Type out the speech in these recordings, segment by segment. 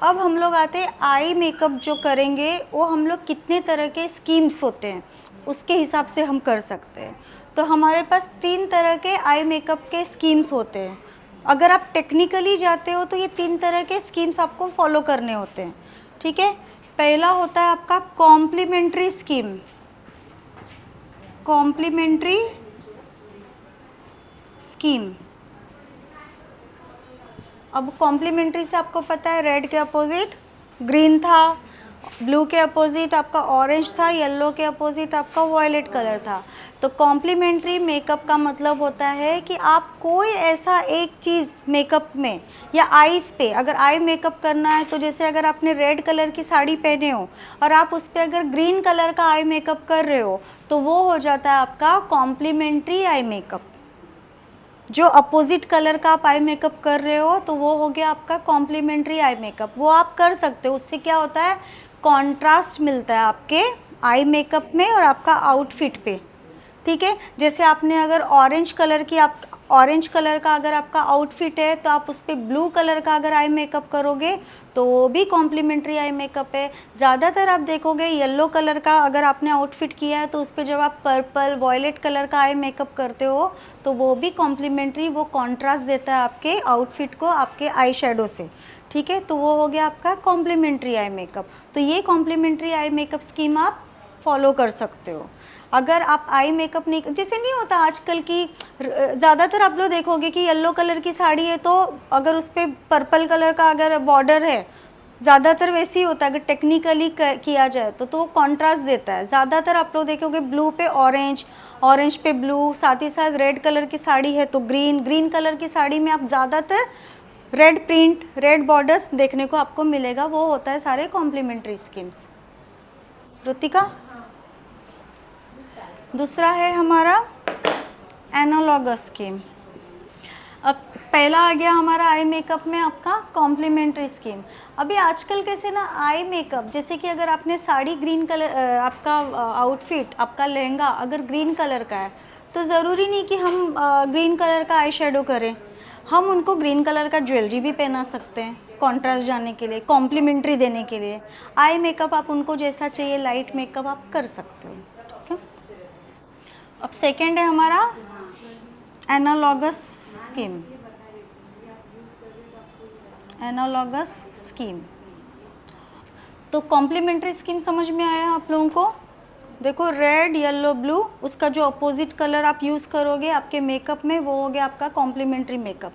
अब हम लोग आते हैं आई मेकअप जो करेंगे, वो हम लोग कितने तरह के स्कीम्स होते हैं उसके हिसाब से हम कर सकते हैं। तो हमारे पास 3 तरह के आई मेकअप के स्कीम्स होते हैं। अगर आप टेक्निकली जाते हो तो ये 3 तरह के स्कीम्स आपको फॉलो करने होते हैं, ठीक है। पहला होता है आपका कॉम्प्लीमेंट्री स्कीम, कॉम्प्लीमेंट्री स्कीम। अब कॉम्प्लीमेंट्री से आपको पता है रेड के अपोजिट ग्रीन था, ब्लू के अपोजिट आपका ऑरेंज था, येलो के अपोजिट आपका वॉयलेट कलर था। तो कॉम्प्लीमेंट्री मेकअप का मतलब होता है कि आप कोई ऐसा एक चीज़ मेकअप में या आईज पे, अगर आई मेकअप करना है तो जैसे अगर आपने रेड कलर की साड़ी पहने हो और आप उस पर अगर ग्रीन कलर का आई मेकअप कर रहे हो तो वो हो जाता है आपका कॉम्प्लीमेंट्री आई मेकअप। जो अपोजिट कलर का आप आई मेकअप कर रहे हो तो वो हो गया आपका कॉम्प्लीमेंट्री आई मेकअप। वो आप कर सकते हो, उससे क्या होता है कॉन्ट्रास्ट मिलता है आपके आई मेकअप में और आपका आउटफिट पे, ठीक है। जैसे आपने अगर ऑरेंज कलर की आप ऑरेंज कलर का अगर आपका आउटफिट है तो आप उस पर ब्लू कलर का अगर आई मेकअप करोगे तो वो भी कॉम्प्लीमेंट्री आई मेकअप है। ज़्यादातर आप देखोगे येलो कलर का अगर आपने आउटफिट किया है तो उस पर जब आप पर्पल वॉयलेट कलर का आई मेकअप करते हो तो वो भी कॉम्प्लीमेंट्री, वो कॉन्ट्रास्ट देता है आपके आउटफिट को आपके आई शेडो से, ठीक है। तो वो हो गया आपका कॉम्प्लीमेंट्री आई मेकअप। तो ये कॉम्प्लीमेंट्री आई मेकअप स्कीम आप फॉलो कर सकते हो। अगर आप आई मेकअप नहीं, जैसे नहीं होता आजकल की ज़्यादातर आप लोग देखोगे कि येलो कलर की साड़ी है तो अगर उस पर पर्पल कलर का अगर बॉर्डर है, ज़्यादातर वैसे ही होता है। अगर टेक्निकली किया जाए तो वो कॉन्ट्रास्ट देता है। ज़्यादातर आप लोग देखोगे ब्लू पे ऑरेंज, ऑरेंज पे ब्लू, साथ ही साथ रेड कलर की साड़ी है तो ग्रीन, ग्रीन कलर की साड़ी में आप ज़्यादातर रेड प्रिंट, रेड बॉर्डर्स देखने को आपको मिलेगा। वो होता है सारे कॉम्प्लीमेंट्री स्कीम्स। रुतिका, दूसरा है हमारा एनालॉगस स्कीम। अब पहला आ गया हमारा आई मेकअप में आपका कॉम्प्लीमेंट्री स्कीम। अभी आजकल कैसे ना आई मेकअप, जैसे कि अगर आपने साड़ी ग्रीन कलर, आपका आउटफिट आपका लहंगा अगर ग्रीन कलर का है तो ज़रूरी नहीं कि हम ग्रीन कलर का आई शेडो करें। हम उनको ग्रीन कलर का ज्वेलरी भी पहना सकते हैं कॉन्ट्रास्ट जाने के लिए, कॉम्प्लीमेंट्री देने के लिए। आई मेकअप आप उनको जैसा चाहिए लाइट मेकअप आप कर सकते हो, ठीक है। अब सेकेंड है हमारा एनालॉगस स्कीम, एनालॉगस स्कीम। तो कॉम्प्लीमेंट्री स्कीम समझ में आया आप लोगों को। देखो रेड येलो ब्लू, उसका जो अपोजिट कलर आप यूज़ करोगे आपके मेकअप में वो हो गया आपका complementary makeup,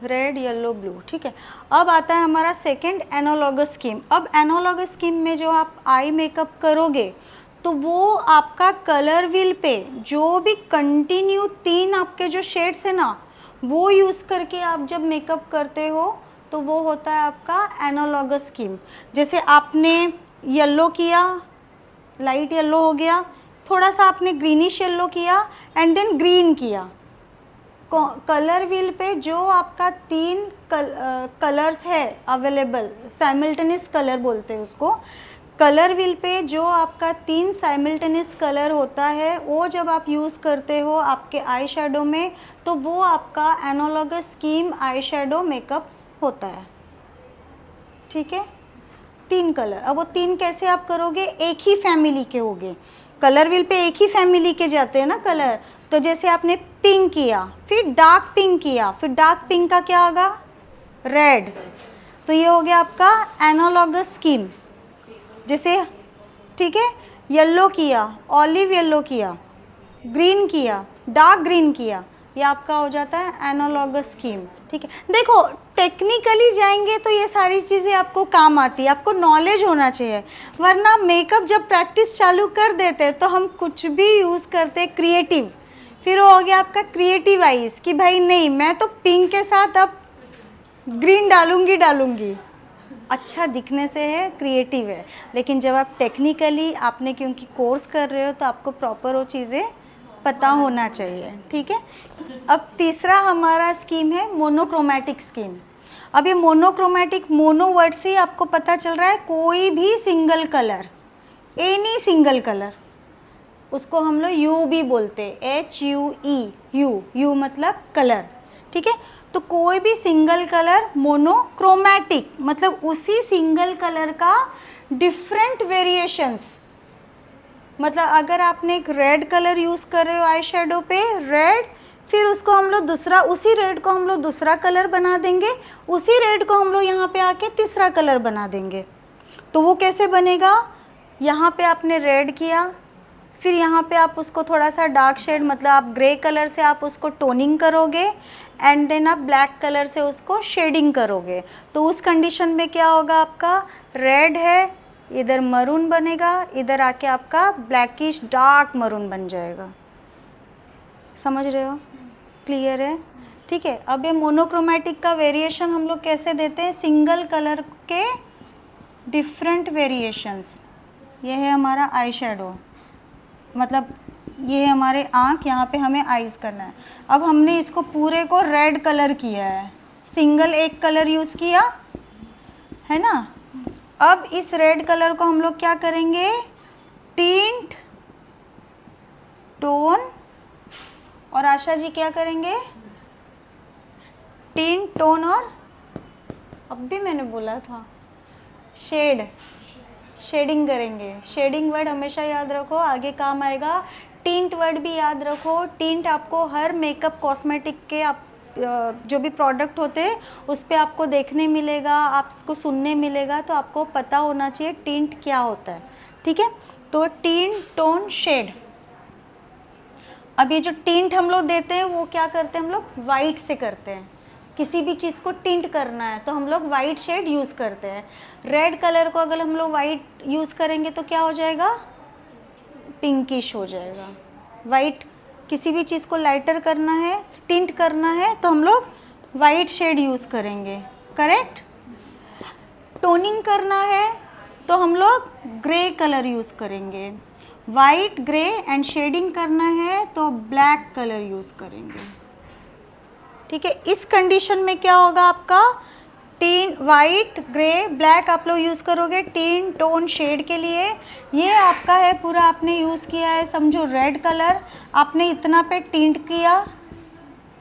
red yellow blue, ठीक है। अब आता है हमारा सेकेंड एनालॉगस स्कीम। अब एनालॉगस स्कीम में जो आप आई मेकअप करोगे तो वो आपका कलर व्हील पे जो भी कंटिन्यू 3 आपके जो शेड्स है ना वो यूज़ करके आप जब मेकअप करते हो तो वो होता है आपका एनालॉगस स्कीम। जैसे आपने येलो किया, लाइट येलो हो गया, थोड़ा सा आपने ग्रीनिश येलो किया एंड देन ग्रीन किया। कलर व्हील पे जो आपका 3 कलर्स है अवेलेबल, साइमल्टेनियस कलर बोलते हैं उसको। कलर व्हील पे जो आपका 3 साइमल्टेनियस कलर होता है वो जब आप यूज़ करते हो आपके आई शेडो में तो वो आपका analogous scheme eye shadow makeup होता है, ठीक है। 3 कलर, अब वो 3 कैसे आप करोगे, एक ही फैमिली के होंगे। कलर व्हील पे एक ही फैमिली के जाते हैं ना कलर। तो जैसे आपने पिंक किया, फिर डार्क पिंक किया, फिर डार्क पिंक का क्या होगा रेड, तो ये हो गया आपका एनालॉगस स्कीम। जैसे ठीक है, येलो किया, ऑलिव येलो किया, ग्रीन किया, डार्क ग्रीन किया, ये आपका हो जाता है एनालॉगस स्कीम, ठीक है। देखो टेक्निकली जाएंगे तो ये सारी चीज़ें आपको काम आती है, आपको नॉलेज होना चाहिए, वरना मेकअप जब प्रैक्टिस चालू कर देते हैं तो हम कुछ भी यूज़ करते हैं क्रिएटिव, फिर वो हो गया आपका क्रिएटिव आइज कि भाई नहीं मैं तो पिंक के साथ अब ग्रीन डालूंगी, अच्छा दिखने से है, क्रिएटिव है। लेकिन जब आप टेक्निकली आपने क्योंकि कोर्स कर रहे हो तो आपको प्रॉपर वो चीज़ें पता होना चाहिए, ठीक है। अब तीसरा हमारा स्कीम है मोनोक्रोमैटिक स्कीम। अब ये मोनोक्रोमैटिक, मोनो वर्ड से ही आपको पता चल रहा है कोई भी single colour, any single colour, उसको हम लोग यू भी बोलते हैं, HUE, यू मतलब कलर, ठीक है। तो कोई भी सिंगल कलर मोनोक्रोमैटिक, मतलब उसी सिंगल कलर का डिफरेंट वेरिएशंस। मतलब अगर आपने एक रेड कलर यूज़ कर रहे हो आई शेडो पे, रेड, फिर उसको हम लोग दूसरा, उसी रेड को हम लोग दूसरा कलर बना देंगे, उसी रेड को हम लोग यहाँ पे आके तीसरा कलर बना देंगे। तो वो कैसे बनेगा, यहाँ पे आपने रेड किया, फिर यहाँ पे आप उसको थोड़ा सा डार्क शेड, मतलब आप ग्रे कलर से आप उसको टोनिंग करोगे, एंड देन आप ब्लैक कलर से उसको शेडिंग करोगे। तो उस कंडीशन में क्या होगा, आपका रेड है, इधर मरून बनेगा, इधर आके आपका ब्लैकिश डार्क मरून बन जाएगा। समझ रहे हो, क्लियर है? ठीक है। अब ये मोनोक्रोमैटिक का वेरिएशन हम लोग कैसे देते हैं, सिंगल कलर के डिफरेंट वेरिएशंस। ये है हमारा आई शेडो, मतलब ये है हमारे आँख, यहाँ पे हमें आईज करना है। अब हमने इसको पूरे को रेड कलर किया है, सिंगल एक कलर यूज़ किया है ना। अब इस रेड कलर को हम लोग क्या करेंगे, टिंट, टोन, और आशा जी क्या करेंगे, टिंट, टोन, और अब भी मैंने बोला था शेड, शेडिंग करेंगे। शेडिंग वर्ड हमेशा याद रखो, आगे काम आएगा। टिंट वर्ड भी याद रखो। टिंट आपको हर मेकअप कॉस्मेटिक के आप जो भी प्रोडक्ट होते हैं उस पे आपको देखने मिलेगा, आपको सुनने मिलेगा, तो आपको पता होना चाहिए टिंट क्या होता है। ठीक है, तो टिंट, टोन, शेड। अब ये जो टिंट हम लोग देते हैं वो क्या करते हैं, हम लोग वाइट से करते हैं। किसी भी चीज़ को टिंट करना है तो हम लोग वाइट शेड यूज़ करते हैं। रेड कलर को अगर हम लोग वाइट यूज़ करेंगे तो क्या हो जाएगा, पिंकिश हो जाएगा। वाइट, किसी भी चीज़ को लाइटर करना है, टिंट करना है, तो हम लोग वाइट शेड यूज़ करेंगे, करेक्ट। टोनिंग करना है तो हम लोग ग्रे कलर यूज़ करेंगे। वाइट, ग्रे एंड शेडिंग करना है तो ब्लैक कलर यूज़ करेंगे। ठीक है, इस कंडीशन में क्या होगा, आपका टिन, वाइट, ग्रे, ब्लैक आप लोग यूज़ करोगे टिन, टोन, शेड के लिए। ये आपका है पूरा, आपने यूज़ किया है, समझो रेड कलर आपने इतना पे टिंट किया,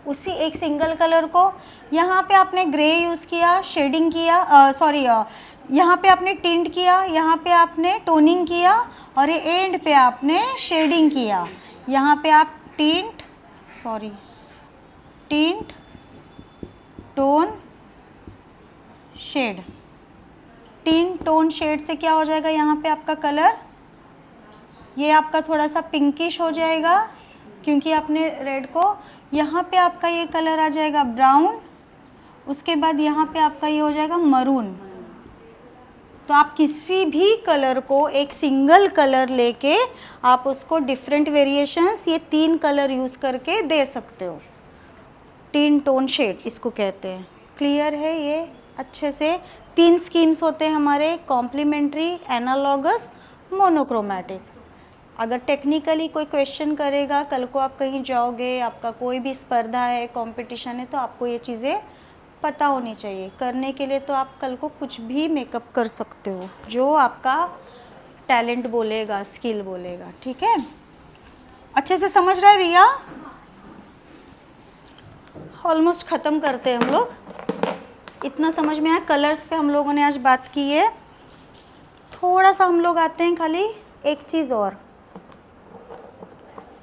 उसी एक सिंगल कलर को। यहाँ पे आपने ग्रे यूज़ किया, शेडिंग किया, सॉरी यहाँ पे आपने टिंट किया, यहाँ पे आपने टोनिंग किया, और ये एंड पे आपने शेडिंग किया। यहाँ पे आप tint, sorry, tint, tone, shade. Tint, tone, shade से क्या हो जाएगा, यहाँ पे आपका कलर ये आपका थोड़ा सा पिंकिश हो जाएगा क्योंकि आपने रेड को, यहाँ पे आपका ये कलर आ जाएगा ब्राउन, उसके बाद यहाँ पे आपका ये हो जाएगा मरून। तो आप किसी भी कलर को, एक सिंगल कलर लेके आप उसको डिफरेंट वेरिएशंस, ये 3 कलर यूज़ करके दे सकते हो। टिन, टोन, शेड इसको कहते हैं। क्लियर है ये अच्छे से? 3 स्कीम्स होते हैं हमारे, कॉम्प्लीमेंट्री, एनालॉगस, मोनोक्रोमैटिक। अगर टेक्निकली कोई क्वेश्चन करेगा, कल को आप कहीं जाओगे, आपका कोई भी स्पर्धा है, कंपटीशन है, तो आपको ये चीज़ें पता होनी चाहिए। करने के लिए तो आप कल को कुछ भी मेकअप कर सकते हो, जो आपका टैलेंट बोलेगा, स्किल बोलेगा। ठीक है, अच्छे से समझ रहा है रिया? ऑलमोस्ट ख़त्म करते हैं हम लोग। इतना समझ में आया? कलर्स पे हम लोगों ने आज बात की है। थोड़ा सा हम लोग आते हैं खाली एक चीज़ और,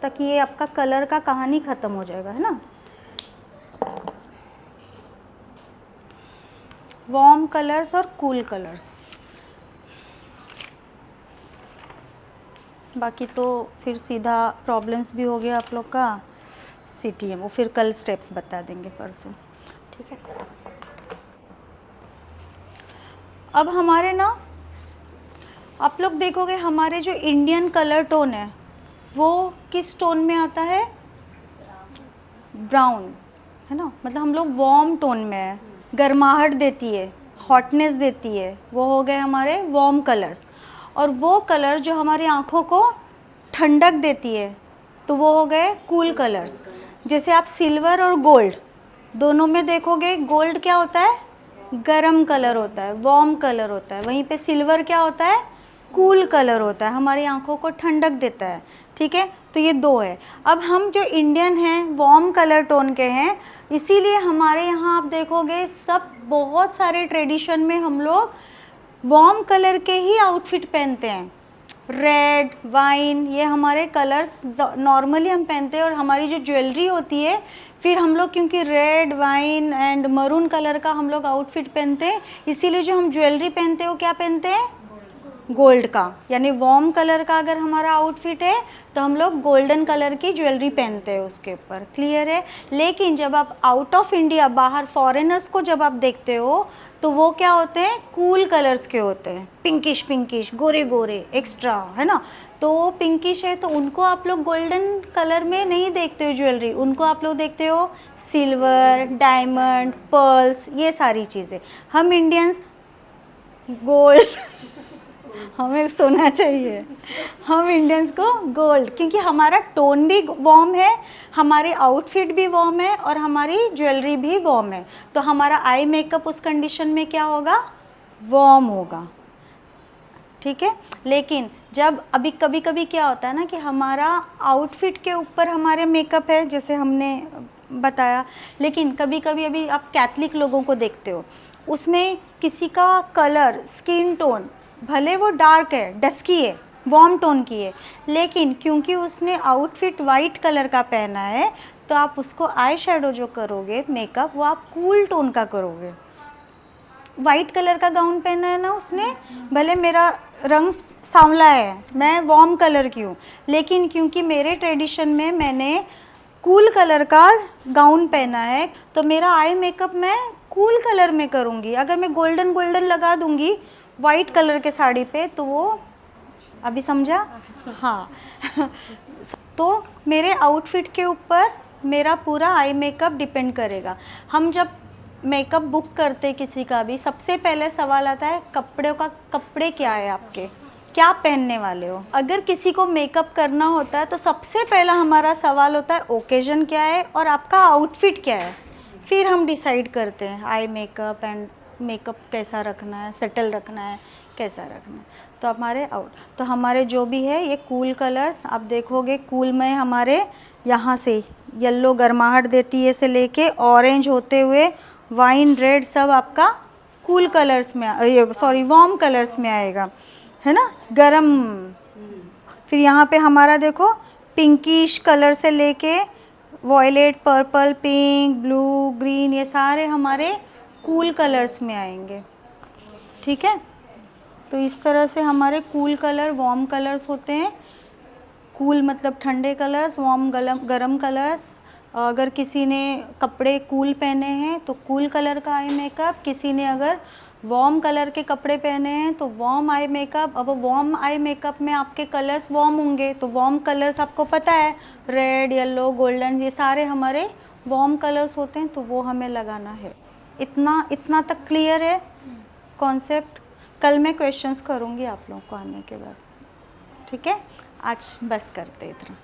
ताकि ये आपका कलर का कहानी ख़त्म हो जाएगा, है ना। वार्म कलर्स और कूल कलर्स, बाकी तो फिर सीधा प्रॉब्लम्स भी हो गया आप लोग का CTM, वो फिर कल स्टेप्स बता देंगे परसों। ठीक है, अब हमारे ना, आप लोग देखोगे हमारे जो इंडियन कलर टोन है वो किस टोन में आता है, ब्राउन, है ना। मतलब हम लोग वार्म टोन में है, गर्माहट देती है, हॉटनेस देती है, वो हो गए हमारे वार्म कलर्स। और वो कलर जो हमारी आँखों को ठंडक देती है तो वो हो गए कूल कलर्स। जैसे आप सिल्वर और गोल्ड दोनों में देखोगे, गोल्ड क्या होता है, गरम कलर होता है, वार्म कलर होता है, वहीं पे सिल्वर क्या होता है, कूल कलर होता है, हमारी आँखों को ठंडक देता है। ठीक है, तो ये 2 है। अब हम जो इंडियन हैं वार्म कलर टोन के हैं, इसीलिए हमारे यहाँ आप देखोगे सब बहुत सारे ट्रेडिशन में हम लोग वार्म कलर के ही आउटफिट पहनते हैं। रेड, वाइन, ये हमारे कलर्स नॉर्मली हम पहनते हैं। और हमारी जो ज्वेलरी होती है, फिर हम लोग क्योंकि red, wine and maroon colour का हम लोग आउटफिट पहनते हैं, इसीलिए जो हम ज्वेलरी पहनते हैं वो क्या पहनते हैं, गोल्ड का। यानी वार्म कलर का अगर हमारा आउटफिट है तो हम लोग गोल्डन कलर की ज्वेलरी पहनते हैं उसके ऊपर। क्लियर है। लेकिन जब आप आउट ऑफ इंडिया, बाहर फॉरेनर्स को जब आप देखते हो तो वो क्या होते हैं, कूल कलर्स के होते हैं, पिंकिश पिंकिश, गोरे गोरे एक्स्ट्रा, है ना। तो वो पिंकिश है तो उनको आप लोग गोल्डन कलर में नहीं देखते हो ज्वेलरी, उनको आप लोग देखते हो सिल्वर, डायमंड, पर्ल्स, ये सारी चीज़ें। हम इंडियंस गोल्ड हमें सोना चाहिए, हम इंडियंस को गोल्ड, क्योंकि हमारा टोन भी वार्म है, हमारे आउटफिट भी वार्म है और हमारी ज्वेलरी भी वार्म है। तो हमारा आई मेकअप उस कंडीशन में क्या होगा, वार्म होगा। ठीक है। लेकिन जब अभी कभी कभी क्या होता है ना कि हमारा आउटफिट के ऊपर हमारे मेकअप है, जैसे हमने बताया, लेकिन कभी कभी अभी आप कैथलिक लोगों को देखते हो, उसमें किसी का कलर, स्किन टोन भले वो डार्क है, डस्की है, वार्म टोन की है, लेकिन क्योंकि उसने आउटफिट वाइट कलर का पहना है तो आप उसको आई शेडो जो करोगे मेकअप, वो आप कूल टोन का करोगे। वाइट कलर का गाउन पहना है ना उसने, भले मेरा रंग सांवला है, मैं वार्म कलर की हूँ, लेकिन क्योंकि मेरे ट्रेडिशन में मैंने कूल कलर का गाउन पहना है तो मेरा आई मेकअप मैं कूल कलर में करूँगी। अगर मैं गोल्डन गोल्डन लगा दूँगी वाइट कलर के साड़ी पे तो वो, अभी समझा? हाँ तो मेरे आउटफिट के ऊपर मेरा पूरा आई मेकअप डिपेंड करेगा। हम जब मेकअप बुक करते किसी का भी, सबसे पहले सवाल आता है कपड़े क्या है आपके, क्या पहनने वाले हो। अगर किसी को मेकअप करना होता है तो सबसे पहला हमारा सवाल होता है ओकेजन क्या है और आपका आउटफिट क्या है, फिर हम डिसाइड करते हैं आई मेकअप एंड मेकअप कैसा रखना है, सेटल रखना है, कैसा रखना है। तो हमारे जो भी है ये कूल कलर्स, आप देखोगे कूल में हमारे यहाँ से येलो गर्माहट देती है से लेके ऑरेंज होते हुए वाइन रेड, सब आपका कूल कलर्स में वार्म कलर्स में आएगा, है ना, गरम। फिर यहाँ पे हमारा देखो पिंकिश कलर से लेके violet, purple, pink, blue, green, ये सारे हमारे कूल कलर्स में आएंगे। ठीक है। तो इस तरह से हमारे कूल कलर, वार्म कलर्स होते हैं। कूल मतलब ठंडे कलर्स, वार्म गरम कलर्स। अगर किसी ने कपड़े कूल पहने हैं तो कूल कलर का आई मेकअप, किसी ने अगर वार्म कलर के कपड़े पहने हैं तो वार्म आई मेकअप। अब वार्म आई मेकअप में आपके कलर्स वार्म होंगे, तो वार्म कलर्स आपको पता है, रेड, येलो, गोल्डन, ये सारे हमारे वार्म कलर्स होते हैं, तो वो हमें लगाना है। इतना तक क्लियर है कॉन्सेप्ट। कल मैं क्वेश्चंस करूँगी आप लोगों को आने के बाद। ठीक है, आज बस करते इतना।